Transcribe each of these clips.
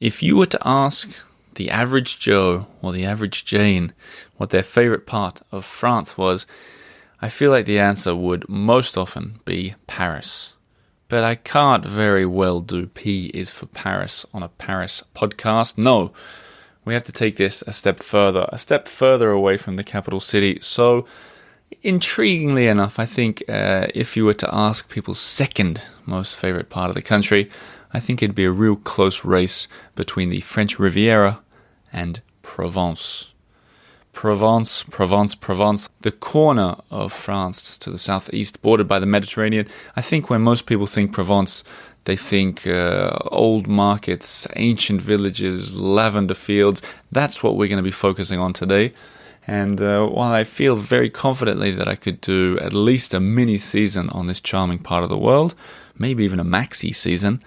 If you were to ask the average Joe or the average Jane what their favorite part of France was, I feel like the answer would most often be Paris. But I can't very well do P is for Paris on a Paris podcast. No, we have to take this a step further away from the capital city. So, intriguingly enough, I think if you were to ask people's second most favorite part of the country, I think it'd be a real close race between the French Riviera and Provence. Provence, the corner of France to the southeast, bordered by the Mediterranean. I think when most people think Provence, they think old markets, ancient villages, lavender fields. That's what we're going to be focusing on today. And while I feel very confidently that I could do at least a mini season on this charming part of the world, maybe even a maxi season,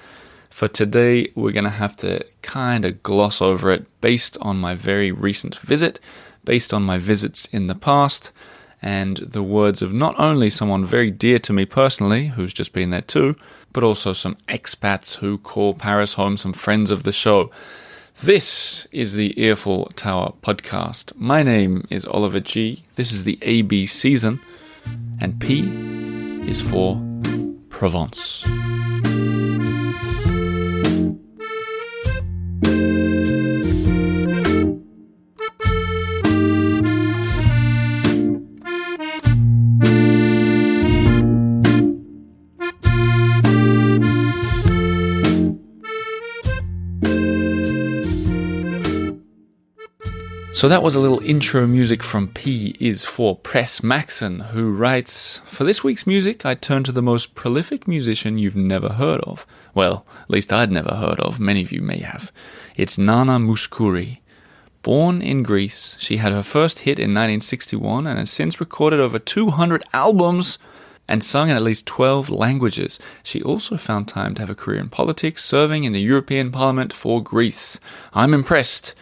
for today we're going to have to kind of gloss over it based on my very recent visit, based on my visits in the past, and the words of not only someone very dear to me personally, who's just been there too, but also some expats who call Paris home, some friends of the show. This is the Earful Tower podcast. My name is Oliver G. This is the AB season, and P is for Provence. So that was a little intro music from P is for Press Maxon, who writes, "For this week's music, I turn to the most prolific musician you've never heard of. Well, at least I'd never heard of. Many of you may have. It's Nana Mouskouri. Born in Greece, she had her first hit in 1961 and has since recorded over 200 albums and sung in at least 12 languages. She also found time to have a career in politics, serving in the European Parliament for Greece. I'm impressed.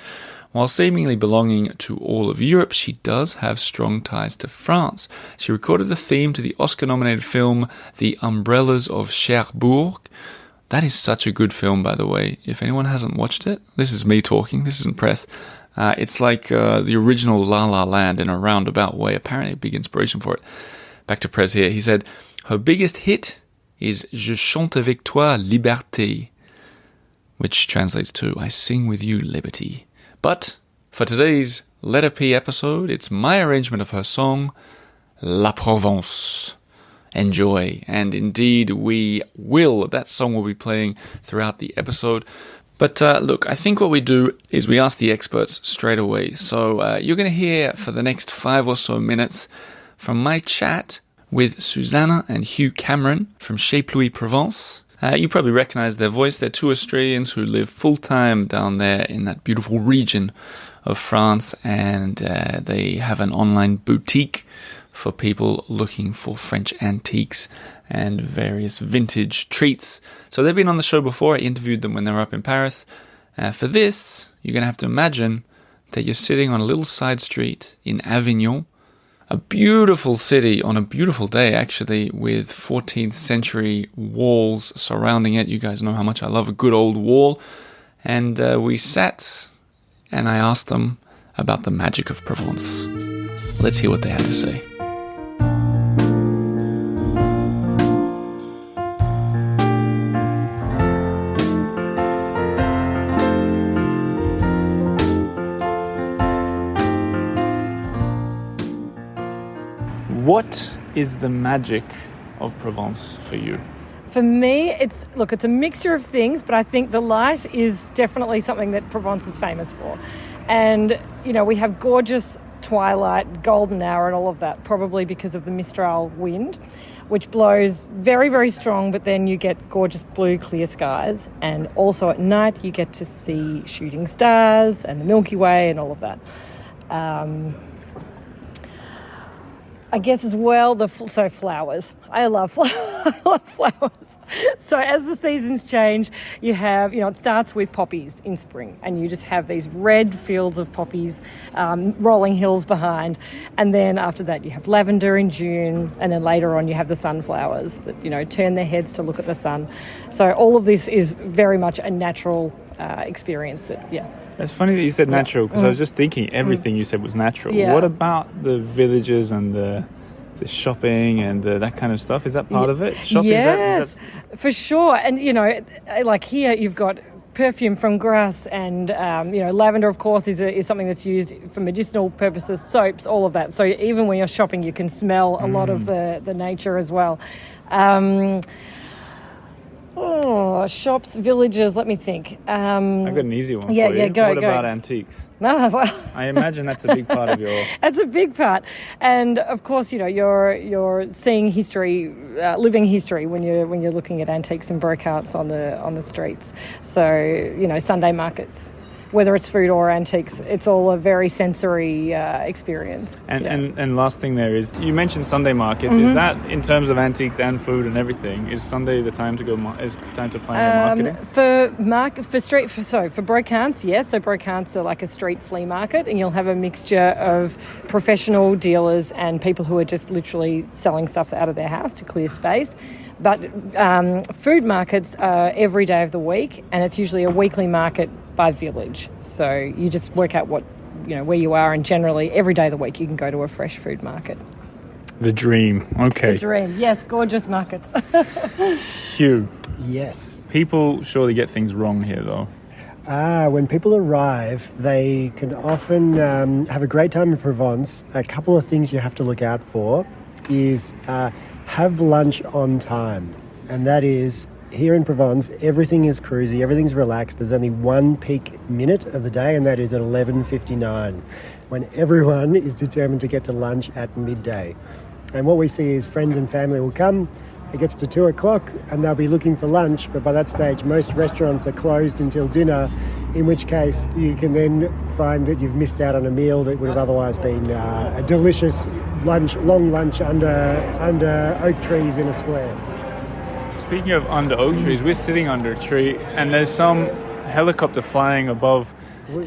While seemingly belonging to all of Europe, she does have strong ties to France. She recorded the theme to the Oscar-nominated film The Umbrellas of Cherbourg. That is such a good film, by the way. If anyone hasn't watched it, this is me talking, this isn't press. It's like the original La La Land in a roundabout way, apparently a big inspiration for it. Back to Prez here. He said, her biggest hit is Je chante avec toi, liberté, which translates to I sing with you, liberty. But for today's Letter P episode, it's my arrangement of her song, La Provence. Enjoy. And indeed we will. That song will be playing throughout the episode. But look, I think what we do is we ask the experts straight away. So you're going to hear for the next 5 or so minutes from my chat with Susanna and Hugh Cameron from Chez Pluie Provence. You probably recognize their voice. They're 2 Australians who live full-time down there in that beautiful region of France, and they have an online boutique for people looking for French antiques and various vintage treats. So they've been on the show before. I interviewed them when they were up in Paris. For this, you're going to have to imagine that you're sitting on a little side street in Avignon, a beautiful city on a beautiful day, actually, with 14th century walls surrounding it. You guys know how much I love a good old wall. And we sat and I asked them about the magic of Provence. Let's hear what they had to say. What is the magic of Provence for you? For me, it's a mixture of things, but I think the light is definitely something that Provence is famous for. And, you know, we have gorgeous twilight, golden hour and all of that, probably because of the Mistral wind, which blows very, very strong, but then you get gorgeous blue, clear skies. And also at night, you get to see shooting stars and the Milky Way and all of that. I guess as well, flowers. I love flowers. So as the seasons change, you have, it starts with poppies in spring, and you just have these red fields of poppies, rolling hills behind. And then after that, you have lavender in June, and then later on you have the sunflowers that, turn their heads to look at the sun. So all of this is very much a natural experience that, yeah. It's funny that you said natural, because I was just thinking everything you said was natural. Yeah. What about the villages and the shopping and that kind of stuff? Is that part of it? Shopping, yes, for sure. And, like here you've got perfume from grass and, lavender, of course, is something that's used for medicinal purposes, soaps, all of that. So even when you're shopping, you can smell a lot of the nature as well. Shops, villages, let me think. I've got an easy one for you. Yeah, go. What about antiques? Well, I imagine that's a big part of your... That's a big part. And, of course, you're seeing history, living history when you're looking at antiques and brocouts on the streets. So, Sunday markets, whether it's food or antiques, it's all a very sensory experience. And last thing there is, you mentioned Sunday markets. Is that, in terms of antiques and food and everything, is Sunday the time to go? Is the time to plan your marketing? For brocants, yes. So brocants are like a street flea market, and you'll have a mixture of professional dealers and people who are just literally selling stuff out of their house to clear space. But food markets are every day of the week, and it's usually a weekly market by village. So you just work out where you are, and generally every day of the week you can go to a fresh food market. The dream. Okay. The dream. Yes, gorgeous markets. Hugh. Yes. People surely get things wrong here, though. When people arrive, they can often have a great time in Provence. A couple of things you have to look out for is have lunch on time. And that is, here in Provence, everything is cruisy, everything's relaxed. There's only one peak minute of the day, and that is at 11:59, when everyone is determined to get to lunch at midday. And what we see is friends and family will come, it gets to 2 o'clock, and they'll be looking for lunch, but by that stage, most restaurants are closed until dinner, in which case you can then find that you've missed out on a meal that would have otherwise been a delicious long lunch under oak trees in a square. Speaking of under oak trees, we're sitting under a tree, and there's some helicopter flying above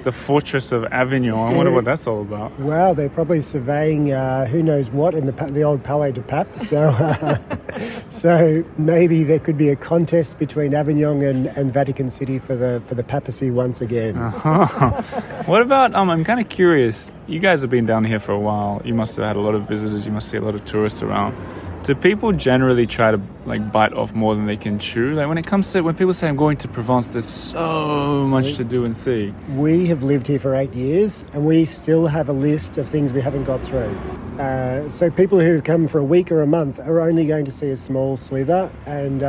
the fortress of Avignon. I wonder what that's all about. Well, they're probably surveying who knows what in the old Palais de Pape. So maybe there could be a contest between Avignon and Vatican City for the papacy once again. What about? I'm kind of curious. You guys have been down here for a while. You must have had a lot of visitors. You must see a lot of tourists around. Do people generally try to bite off more than they can chew? Like when people say I'm going to Provence, there's so much to do and see. We have lived here for 8 years, and we still have a list of things we haven't got through. So people who come for a week or a month are only going to see a small slither, and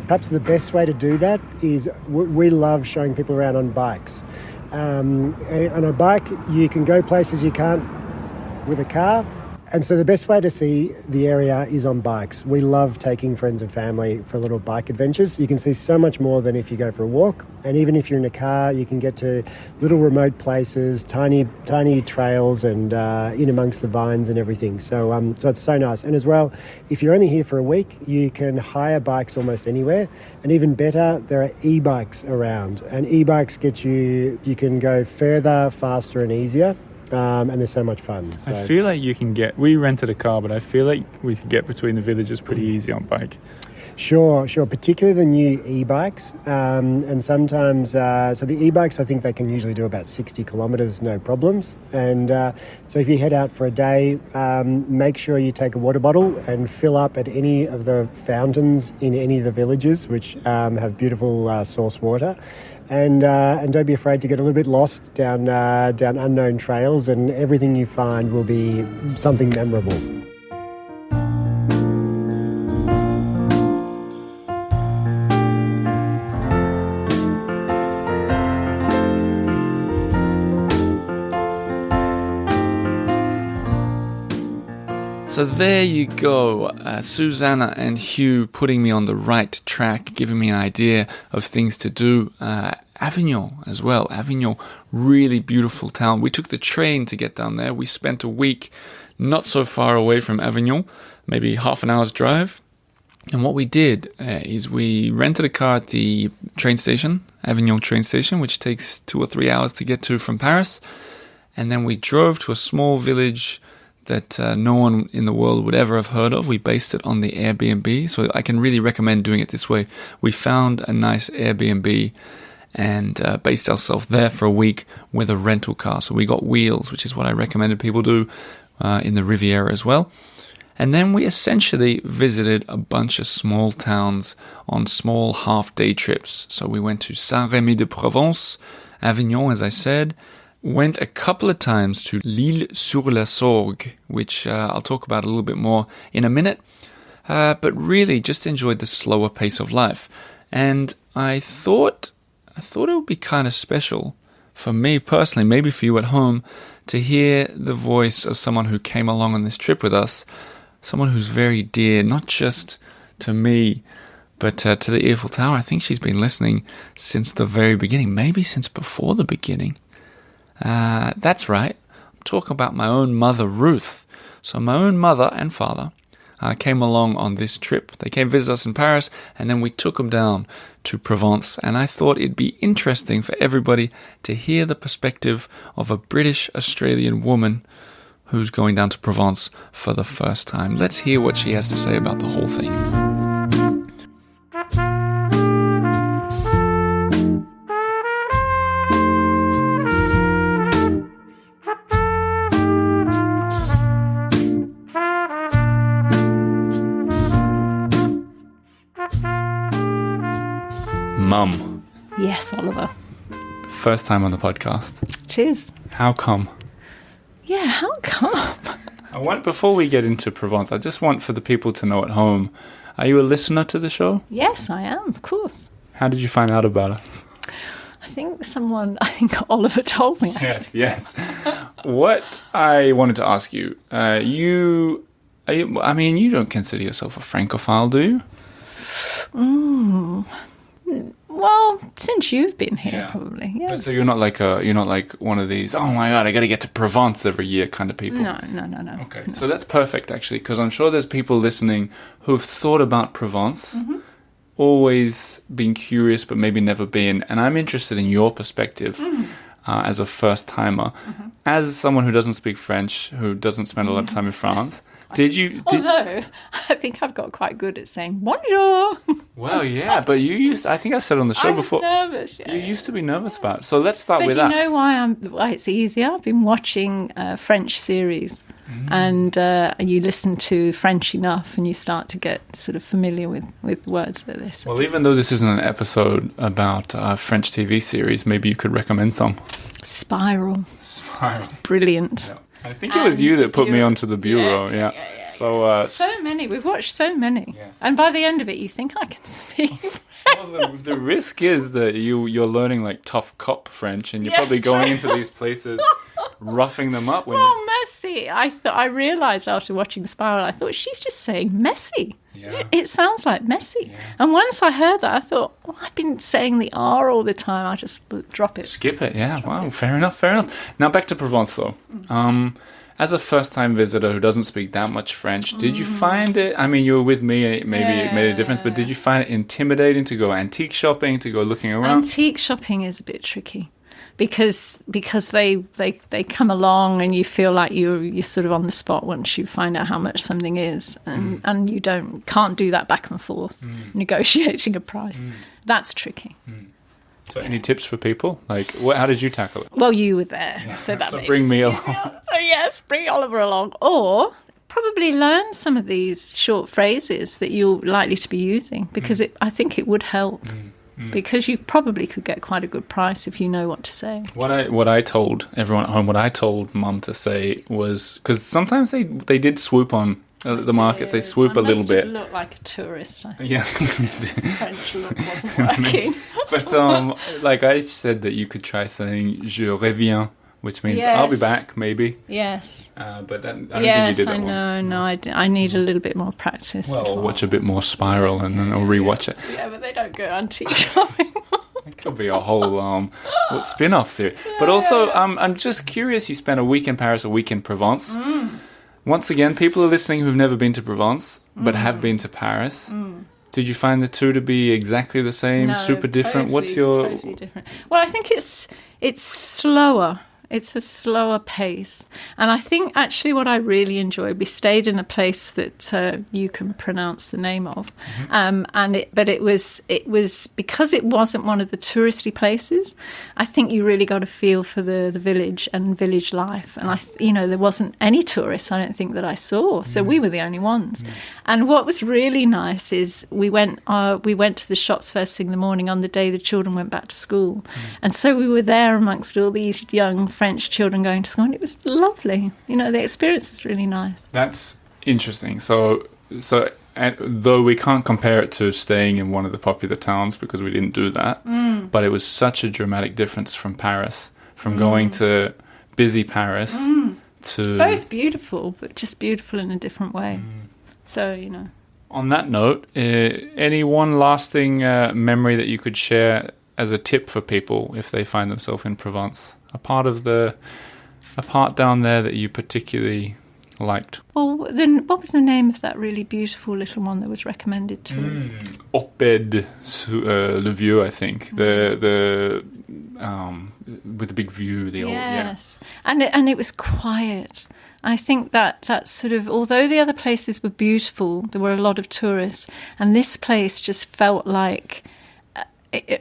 perhaps the best way to do that is we love showing people around on bikes. On a bike, you can go places you can't with a car. And so the best way to see the area is on bikes. We love taking friends and family for little bike adventures. You can see so much more than if you go for a walk. And even if you're in a car, you can get to little remote places, tiny trails, and in amongst the vines and everything. So it's so nice. And as well, if you're only here for a week, you can hire bikes almost anywhere. And even better, there are e-bikes around. And e-bikes you can go further, faster and easier. And there's so much fun. So. I feel like we rented a car, but I feel like we could get between the villages pretty easy on bike. Sure. Particularly the new e-bikes. And sometimes, so the e-bikes, I think they can usually do about 60 kilometres, no problems. And so if you head out for a day, make sure you take a water bottle and fill up at any of the fountains in any of the villages, which have beautiful source water. And don't be afraid to get a little bit lost down unknown trails, and everything you find will be something memorable. So there you go, Susanna and Hugh putting me on the right track, giving me an idea of things to do. Avignon as well. Avignon, really beautiful town. We took the train to get down there. We spent a week not so far away from Avignon, maybe half an hour's drive. And what we did is we rented a car at the train station, Avignon train station, which takes 2 or 3 hours to get to from Paris. And then we drove to a small village that no one in the world would ever have heard of. We based it on the Airbnb, so I can really recommend doing it this way. We found a nice Airbnb, and based ourselves there for a week with a rental car. So we got wheels, which is what I recommended people do in the Riviera as well. And then we essentially visited a bunch of small towns on small half-day trips. So we went to Saint-Rémy-de-Provence, Avignon, as I said. Went a couple of times to Isle-sur-la-Sorgue, which I'll talk about a little bit more in a minute. But really just enjoyed the slower pace of life. And I thought it would be kind of special for me personally, maybe for you at home, to hear the voice of someone who came along on this trip with us, someone who's very dear, not just to me, but to the Eiffel Tower. I think she's been listening since the very beginning, maybe since before the beginning. That's right. I'm talking about my own mother, Ruth. So my own mother and father came along on this trip. They came visit us in Paris, and then we took them down to Provence. And I thought it'd be interesting for everybody to hear the perspective of a British-Australian woman who's going down to Provence for the first time. Let's hear what she has to say about the whole thing. Mum. Yes, Oliver. First time on the podcast. It is. How come? Yeah, how come? Before we get into Provence, I just want for the people to know at home, are you a listener to the show? Yes, I am, of course. How did you find out about it? I think Oliver told me. Yes. What I wanted to ask you, you don't consider yourself a Francophile, do you? Well, since you've been here, probably. Yeah. But so you're not like one of these, oh my God, I got to get to Provence every year kind of people. No. Okay, No. so that's perfect actually, because I'm sure there's people listening who've thought about Provence, always been curious but maybe never been, and I'm interested in your perspective as a first timer, as someone who doesn't speak French, who doesn't spend a lot of time in France. Although, I think I've got quite good at saying bonjour. Well, yeah, but I think I said on the show before. Nervous, yeah. You used to be nervous about it. So let's start But with you that. know why it's easier? I've been watching French series, and you listen to French enough and you start to get sort of familiar with words that they say. Well, even though this isn't an episode about a French TV series, maybe you could recommend some. Spiral. It's brilliant. Yeah. I think it was you that put me onto the Bureau. Yeah. So many. We've watched so many. Yes. And by the end of it, you think I can speak. Well, the risk is that you're learning like tough cop French, and you're probably going into these places, roughing them up. Messy. I realised after watching Spiral, I thought she's just saying messy. Yeah. It sounds like messy. Yeah. And once I heard that, I thought, I've been saying the R all the time. I just drop it. Skip it. Yeah. Wow. Fair enough. Now back to Provence, though. As a first-time visitor who doesn't speak that much French, did you find it, I mean, you were with me, maybe it made a difference, but did you find it intimidating to go antique shopping, to go looking around? Antique shopping is a bit tricky because they come along and you feel like you're sort of on the spot once you find out how much something is, and you can't do that back and forth, negotiating a price. That's tricky. So any tips for people? Like, how did you tackle it? Well, you were there, so bring me along. So yes, bring Oliver along, or probably learn some of these short phrases that you're likely to be using, because I think it would help. Because you probably could get quite a good price if you know what to say. What I told everyone at home, what I told Mum to say was, because sometimes they did swoop on the markets, they swoop a little bit. Look like a tourist. I think. Yeah. French look wasn't working. But like I said, that you could try saying "je reviens," which means I'll be back, maybe. Yes. But I don't think you did that one. No, I need a little bit more practice. Well, I'll watch a bit more Spiral and then I'll rewatch it. Yeah, but they don't go antique shopping. It could be a whole spin-off series. But also, I'm just curious, you spent a week in Paris, a week in Provence. Once again, people are listening who've never been to Provence, but have been to Paris. Did you find the two to be exactly the same, super different? Totally different. Well, I think it's slower. It's a slower pace. And I think actually what I really enjoyed, we stayed in a place that you can pronounce the name of. But it was because it wasn't one of the touristy places, I think you really got a feel for the village and village life. And there wasn't any tourists, I don't think, that I saw. So we were the only ones. And what was really nice is we went to the shops first thing in the morning on the day the children went back to school. And so we were there amongst all these young French children going to school, and it was lovely. The experience was really nice. That's interesting. So though we can't compare it to staying in one of the popular towns because we didn't do that, but it was such a dramatic difference from Paris, from going to busy Paris to... Both beautiful, but just beautiful in a different way. So, On that note, any one lasting memory that you could share as a tip for people if they find themselves in Provence? A part down there that you particularly liked? Well, then what was the name of that really beautiful little one that was recommended to us? Oppède Le Vieux, I think. The with the big view. Yes, and it was quiet. I think that sort of, although the other places were beautiful, there were a lot of tourists, and this place just felt like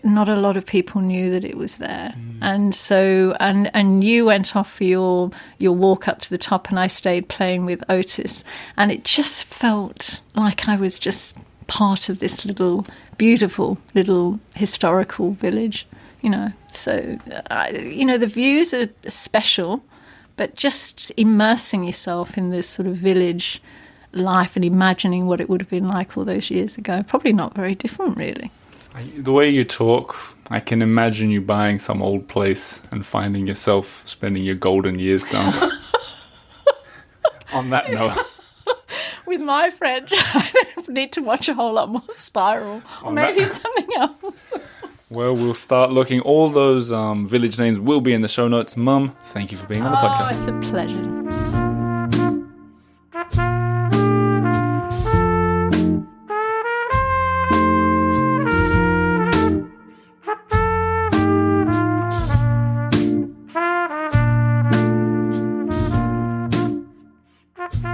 not a lot of people knew that it was there. And so, and you went off for your walk up to the top, and I stayed playing with Otis, and it just felt like I was just part of this little, beautiful little historical village, So, the views are special, but just immersing yourself in this sort of village life and imagining what it would have been like all those years ago, probably not very different, really. The way you talk, I can imagine you buying some old place and finding yourself spending your golden years down. On that note. With my French, I need to watch a whole lot more Spiral, or maybe something else. Well, we'll start looking. All those village names will be in the show notes. Mum, thank you for being on the podcast. Oh, it's a pleasure.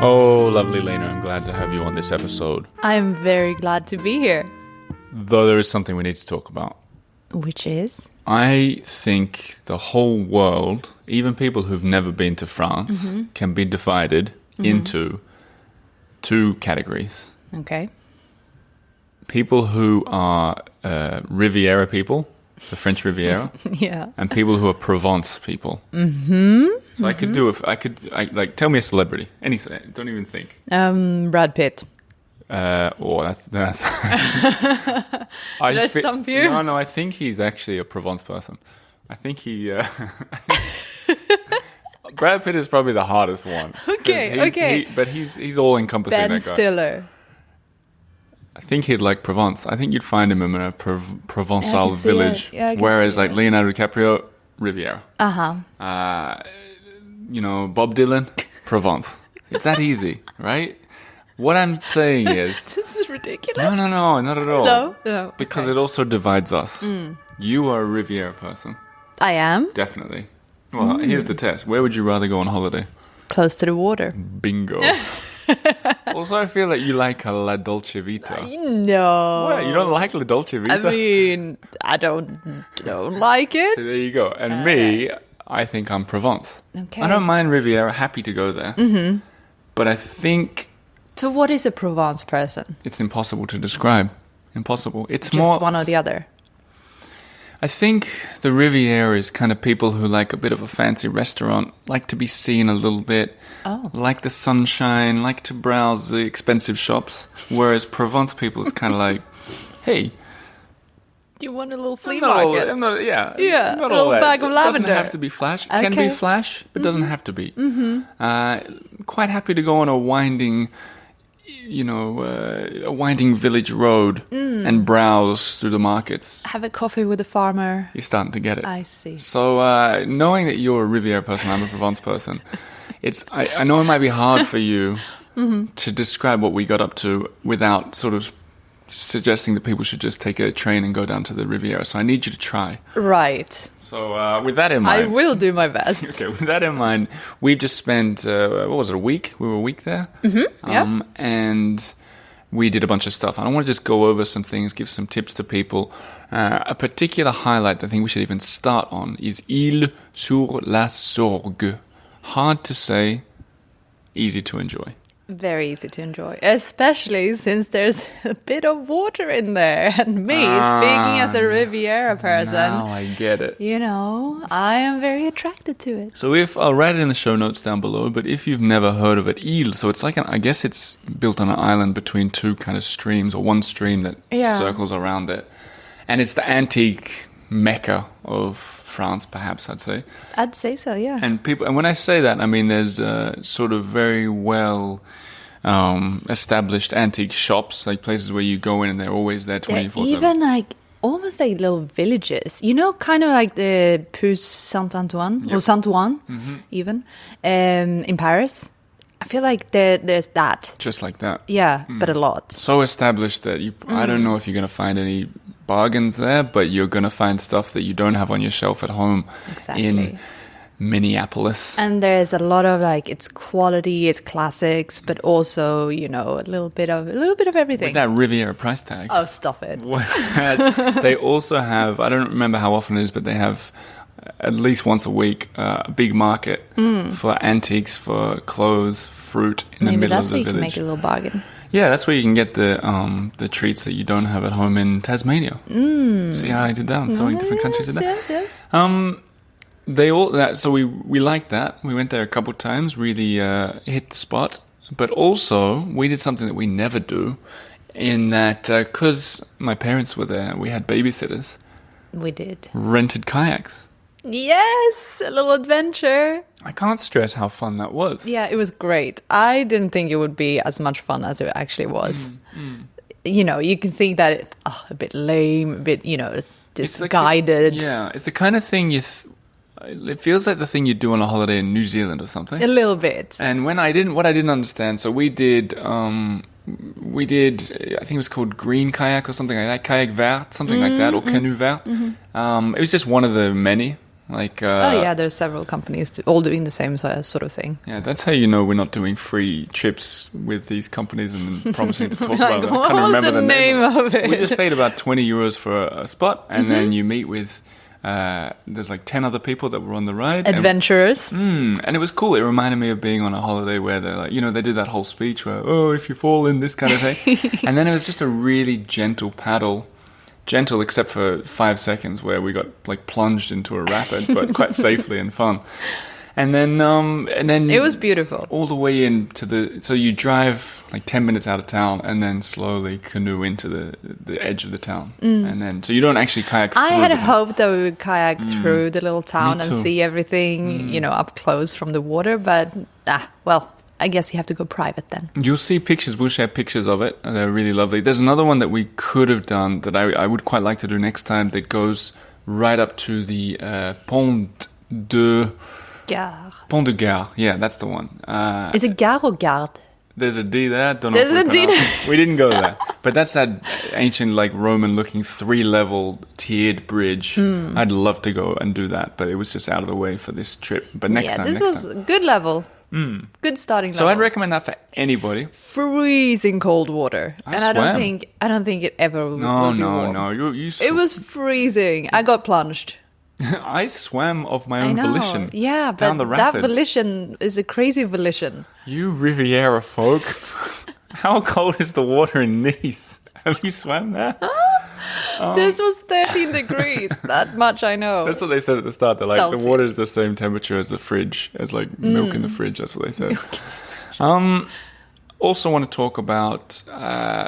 Oh, lovely Lina, I'm glad to have you on this episode. I'm very glad to be here. Though there is something we need to talk about. Which is? I think the whole world, even people who've never been to France, can be divided into two categories. Okay. People who are Riviera people, the French Riviera, Yeah. and people who are Provence people. So I could do tell me a celebrity. Don't even think. Brad Pitt. That's. Did I stump you? No, I think he's actually a Provence person. I think he. Brad Pitt is probably the hardest one. Okay. But he's all encompassing. Ben that guy. Stiller. I think he'd like Provence. I think you'd find him in a Provençal see village. it. Yeah, I can whereas see like it. Leonardo DiCaprio, Riviera. Bob Dylan, Provence. It's that easy, right? What I'm saying is... This is ridiculous. No, not at all. No. Because it also divides us. You are a Riviera person. I am. Definitely. Well, here's the test. Where would you rather go on holiday? Close to the water. Bingo. Also, I feel like you like a La Dolce Vita. No. What? You don't like La Dolce Vita? I mean, I don't like it. So there you go. And me, I think I'm Provence. Okay. I don't mind Riviera. Happy to go there. But I think... So what is a Provence person? It's impossible to describe. Impossible. It's Just more... one or the other? I think the Riviera is kind of people who like a bit of a fancy restaurant, like to be seen a little bit, like the sunshine, like to browse the expensive shops. Whereas Provence people is kind of like, hey... You want a little flea market? Not Yeah, not a all little that. bag of It lavender. doesn't have to be flash. It can be Okay. flash, but doesn't have to be. Quite happy to go on a winding... a winding village road and browse through the markets. Have a coffee with a farmer. You're starting to get it. I see. So, knowing that you're a Riviera person, I'm a Provence person, I know it might be hard for you to describe what we got up to without sort of suggesting that people should just take a train and go down to the Riviera. So I need you to try. Right. So with that in mind... I will do my best. Okay, with that in mind, we've just spent, what was it, a week? We were a week there. Yeah. And we did a bunch of stuff. I want to just go over some things, give some tips to people. A particular highlight that I think we should even start on is Isle-sur-la-Sorgue. Hard to say, easy to enjoy. Very easy to enjoy, especially since there's a bit of water in there. And me, speaking as a Riviera person, Now I get it. you know, I am very attracted to it. So I'll write it in the show notes down below, but if you've never heard of it, Ile, so it's like, I guess it's built on an island between two kind of streams, or one stream that circles around it. And it's the antique mecca of France, perhaps, I'd say. I'd say so, yeah. And when I say that, I mean there's sort of very well established antique shops, like places where you go in and they're always there 24/7. Even like almost like little villages, you know, kind of like the Puce Saint-Antoine or Saint-Ouen, even in Paris. I feel like there's that. Just like that. Yeah, but a lot. So established that I don't know if you're going to find any bargains there, but you're going to find stuff that you don't have on your shelf at home in Minneapolis. And there's a lot of like, it's quality, it's classics, but also, you know, a little bit of everything. With that Riviera price tag. Oh, stop it. Whereas they also have, I don't remember how often it is, but they have at least once a week a big market for antiques, for clothes, fruit in the middle of the village. Maybe that's where you can make a little bargain. Yeah, that's where you can get the treats that you don't have at home in Tasmania. See how I did that? I'm throwing different countries in there. Yes. So we liked that. We went there a couple of times, really hit the spot. But also, we did something that we never do, in that because my parents were there, we had babysitters. We did. Rented kayaks. Yes, a little adventure. I can't stress how fun that was. Yeah, it was great. I didn't think it would be as much fun as it actually was. You know, you can think that it's a bit lame, a bit, you know, just like guided. It's the kind of thing it feels like the thing you do on a holiday in New Zealand or something. A little bit. And what I didn't understand, so we did, I think it was called green kayak or something like that, kayak vert, something like that, or canoe vert. It was just one of the many. Like, there's several companies all doing the same sort of thing. Yeah, that's how you know we're not doing free trips with these companies and promising to talk about it. I can't remember the name of it. We just paid about 20 euros for a spot, and then you meet with, there's like 10 other people that were on the ride. Adventurers. And it was cool. It reminded me of being on a holiday where they're like, you know, they do that whole speech where, if you fall in, this kind of thing. And then it was just a really gentle paddle. Gentle except for 5 seconds where we got like plunged into a rapid, but quite safely and fun. And then it was beautiful. All the way into so you drive like 10 minutes out of town and then slowly canoe into the edge of the town. And then, so you don't actually kayak through. I had hoped that we would kayak through the little town and too. see everything, you know, up close from the water, but I guess you have to go private then. You'll see pictures. We'll share pictures of it. They're really lovely. There's another one that we could have done that I would quite like to do next time that goes right up to the Pont de Gare. Yeah, that's the one. Is it Gare or Garde? There's a D there. Don't know There's if a D there. We didn't go there. But that's that ancient, like, Roman-looking 3-level tiered bridge. I'd love to go and do that, but it was just out of the way for this trip. But next time. This was good level. Good starting level. So I'd recommend that for anybody. Freezing cold water. I don't think it ever will be warm. No. It was freezing. I got plunged. I swam of my own volition. Yeah, down but the rapids. that volition is a crazy volition. You Riviera folk. How cold is the water in Nice? Have you swam there? This was 13 degrees. That much I know. That's what they said at the start. They're like, Celsius. the water is the same temperature as the fridge, as like milk in the fridge. That's what they said. Also want to talk about,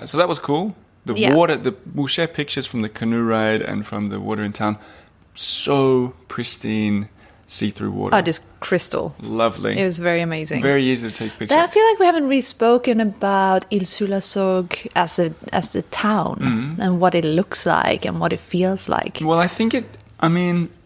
so that was cool. Water, we'll share pictures from the canoe ride and from the water in town. So pristine, see-through water. Oh, just crystal. Lovely. It was very amazing. Very easy to take pictures. But I feel like we haven't really spoken about Isle-sur-la-Sorgue as the town and what it looks like and what it feels like. Well, I think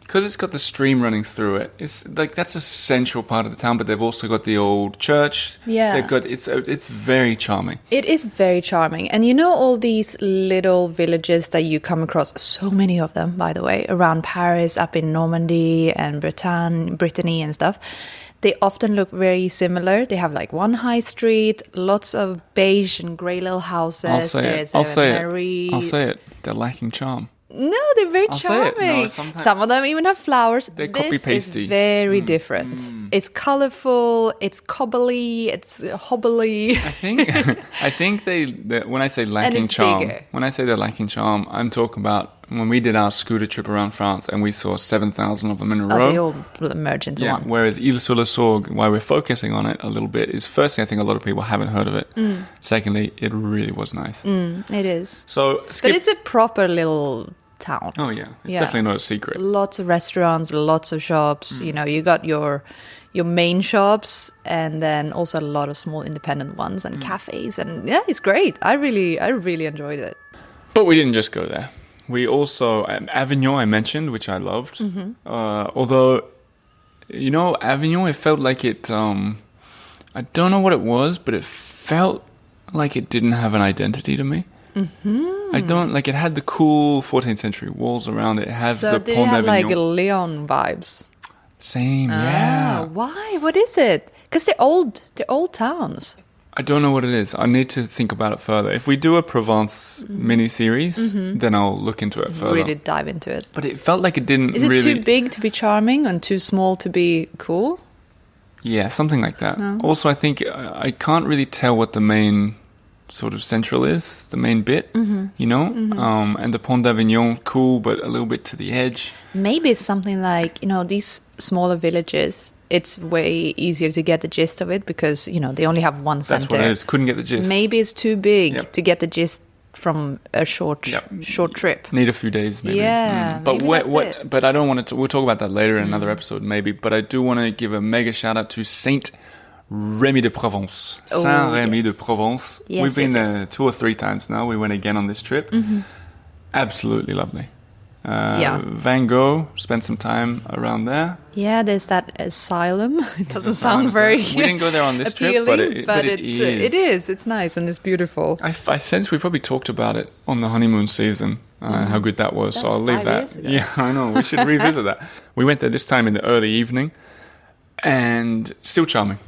because it's got the stream running through it. It's like that's a central part of the town, but they've also got the old church. Yeah. They've got it's very charming. It is very charming. And you know all these little villages that you come across, so many of them, by the way, around Paris, up in Normandy and Brittany and stuff. They often look very similar. They have like one high street, lots of beige and grey little houses. I'll say it. I'll say it. They're lacking charm. No, they're very I'll say it. charming. No, some of them even have flowers. They're this copy-pasty. is very different. It's colourful, it's cobbly, it's hobbly. I think they when I say lacking charm, bigger. when I say they're lacking charm, I'm talking about when we did our scooter trip around France and we saw 7,000 of them in a row. They all merge into one. Whereas Isle-sur-la-Sorgue, why we're focusing on it a little bit, is firstly, I think a lot of people haven't heard of it. Secondly, it really was nice. It is. So, But it's a proper little town. Oh yeah, it's definitely not a secret. Lots of restaurants, lots of shops. You know, you got your main shops and then also a lot of small independent ones and cafes. And yeah, it's great. I really enjoyed it. But we didn't just go there. We also, Avignon I mentioned, which I loved. Although, you know, Avignon, it felt like it, I don't know what it was, but it felt like it didn't have an identity to me. I don't, like, it had the cool 14th century walls around it. It has So the did it Pont have like d'Avignon. Leon vibes? Same, yeah. Why? What is it? Because they're old towns. I don't know what it is. I need to think about it further. If we do a Provence mini-series, then I'll look into it further. Really dive into it. But it felt like it didn't Is it really... too big to be charming and too small to be cool? Yeah, something like that. Also, I think I can't really tell what the main sort of central is, the main bit, you know? And the Pont d'Avignon, cool, but a little bit to the edge. Maybe it's something like, you know, these smaller villages, it's way easier to get the gist of it because, you know, they only have one center. That's what it is. Couldn't get the gist. Maybe it's too big Yep. to get the gist from a short trip. Need a few days, maybe. Yeah, But maybe that's it. But I don't want to. We'll talk about that later in another episode, maybe. But I do want to give a mega shout out to Saint-Rémy-de-Provence. Oh, Saint-Rémy-de-Provence. Yes, We've been yes, there 2 or 3 times now. We went again on this trip. Absolutely lovely. Van Gogh, spent some time around there. Yeah, there's that asylum. It doesn't Asylum sound is very there. We didn't go there on this trip, but it is. It is. It's nice and it's beautiful. I sense we probably talked about it on the honeymoon season and how good that was. That So was I'll leave 5 that. years ago. Yeah, I know. We should revisit that. We went there this time in the early evening, and still charming.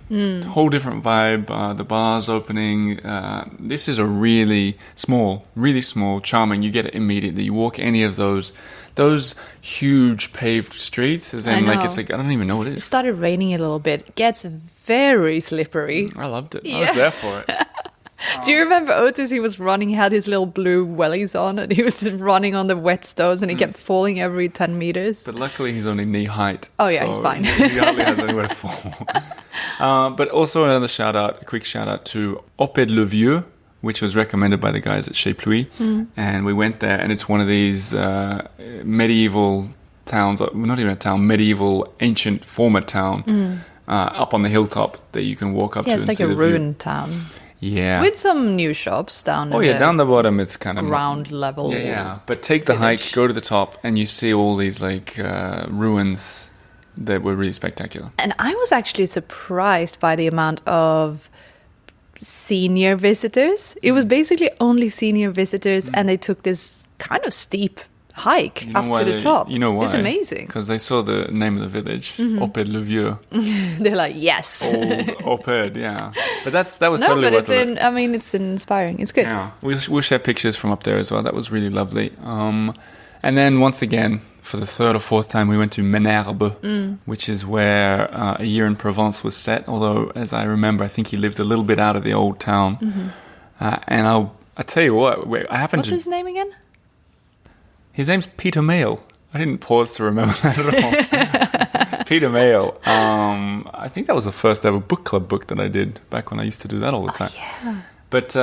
Whole different vibe. The bar's opening. This is a really small, charming. You get it immediately. You walk any of those huge paved streets, as in like know. it's like I don't even know what it It is. started raining a little bit. It gets very slippery. I loved it. I was there for it. Do you remember Otis? He was running, he had his little blue wellies on, and he was just running on the wet stones, and he kept falling every 10 meters. But luckily, he's only knee height. Oh, yeah, so he's fine. He hardly has anywhere to fall. But also a quick shout out to Oppède Le Vieux, which was recommended by the guys at Chez Pluie. And we went there, and it's one of these medieval towns, not even a town, medieval, ancient, former town, up on the hilltop that you can walk up to Yeah, it's and like see a the view. ruined town. Yeah. With some new shops down down the bottom it's kind of ground level. Yeah. But take the hike, go to the top, and you see all these like ruins that were really spectacular. And I was actually surprised by the amount of senior visitors. It was basically only senior visitors, and they took this kind of steep hike You know up why to the top. You know why? It's amazing. Because they saw the name of the village, Oppède Le Vieux. They're like, yes. Old Oppède, yeah. But that was No, totally but worth it. it's inspiring. It's good. Yeah, we'll share pictures from up there as well. That was really lovely. And then once again, for the 3rd or 4th time, we went to Menerbes, which is where A Year in Provence was set. Although, as I remember, I think he lived a little bit out of the old town. And I'll tell you what, What's his name again? His name's Peter Mayle. I didn't pause to remember that at all. Peter Mayle. I think that was the first ever book club book that I did back when I used to do that all the time. Yeah. But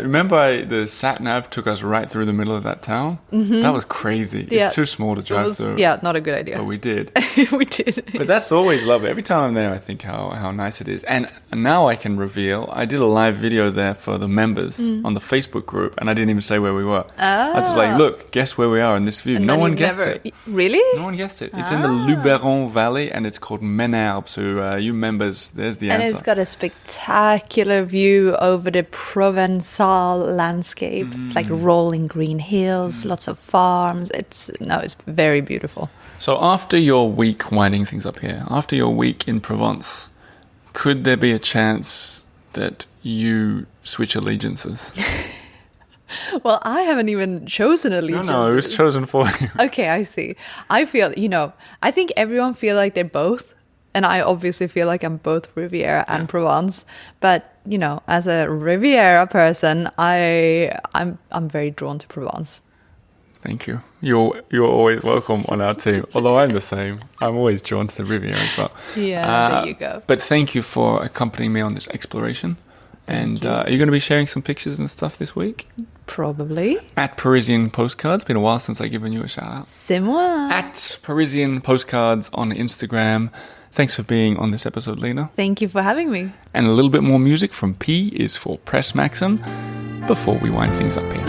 remember the sat-nav took us right through the middle of that town? Mm-hmm. That was crazy. Yeah. It's too small to drive through. Yeah, not a good idea. But we did. We did. But that's always lovely. Every time I'm there, I think how nice it is. And now I can reveal, I did a live video there for the members on the Facebook group, and I didn't even say where we were. I was just like, look, guess where we are in this view. And no one guessed it. Really? No one guessed it. It's in the Luberon Valley, and it's called Menerbes. So you members, there's the answer. And it's got a spectacular view over the Provençal landscape. It's like rolling green hills, lots of farms. It's very beautiful. So after your week winding things up here, after your week in Provence, could there be a chance that you switch allegiances? Well, I haven't even chosen allegiances. No, it was chosen for you. Okay, I see. I feel, I think everyone feel like they're both. And I obviously feel like I'm both Riviera and Provence. But, as a Riviera person, I'm very drawn to Provence. Thank you. You're always welcome on our team. Although I'm the same. I'm always drawn to the Riviera as well. Yeah, there you go. But thank you for accompanying me on this exploration. And are you going to be sharing some pictures and stuff this week? Probably. At Parisian Postcards. Been a while since I've given you a shout out. C'est moi. At Parisian Postcards on Instagram. Thanks for being on this episode, Lina. Thank you for having me. And a little bit more music from P is for Press Maxim before we wind things up here.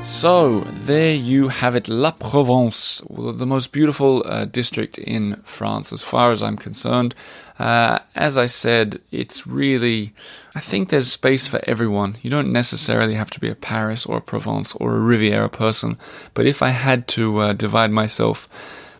So, there you have it, La Provence, the most beautiful district in France, as far as I'm concerned. As I said, it's really, I think there's space for everyone. You don't necessarily have to be a Paris or a Provence or a Riviera person, but if I had to divide myself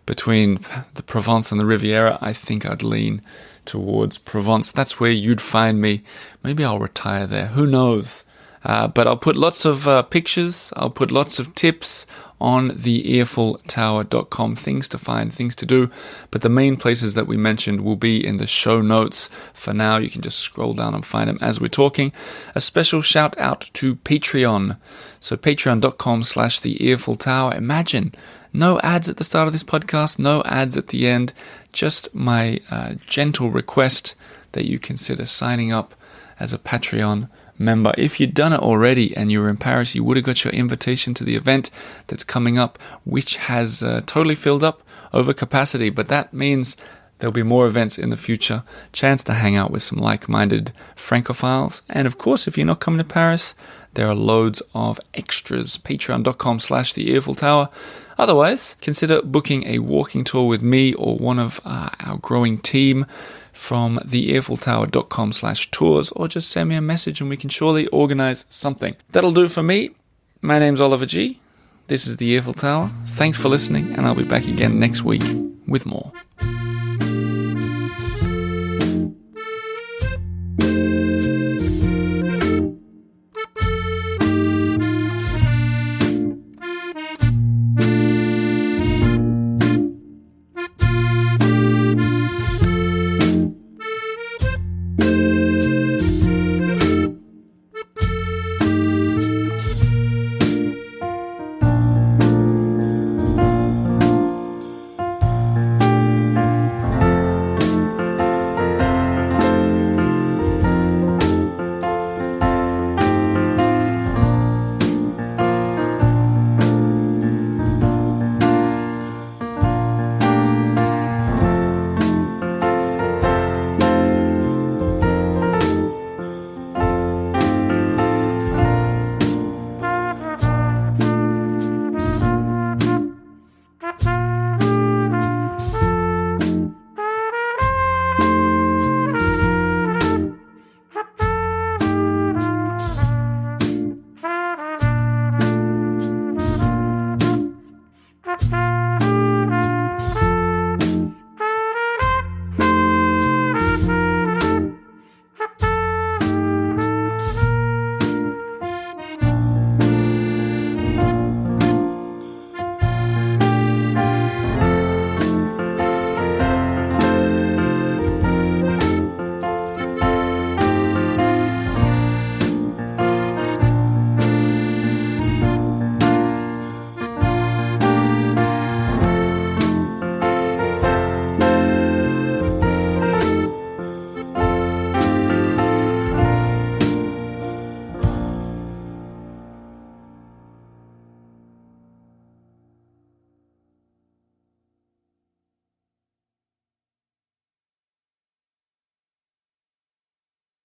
between the Provence and the Riviera, I think I'd lean towards Provence. That's where you'd find me. Maybe I'll retire there, who knows? But I'll put lots of pictures, I'll put lots of tips on the earfultower.com, things to find, things to do. But the main places that we mentioned will be in the show notes. For now, you can just scroll down and find them as we're talking. A special shout out to Patreon. So patreon.com/the-earful-tower. Imagine, no ads at the start of this podcast, no ads at the end. Just my gentle request that you consider signing up as a Patreon member. If you'd done it already and you were in Paris, you would have got your invitation to the event that's coming up, which has totally filled up over capacity. But that means there'll be more events in the future, chance to hang out with some like-minded Francophiles. And of course, if you're not coming to Paris, there are loads of extras. Patreon.com/the-earful-tower. Otherwise, consider booking a walking tour with me or one of our growing team from theearfultower.com/tours, or just send me a message and we can surely organize something. That'll do for me. My name's Oliver G. This is the Earful Tower. Thanks for listening, and I'll be back again next week with more.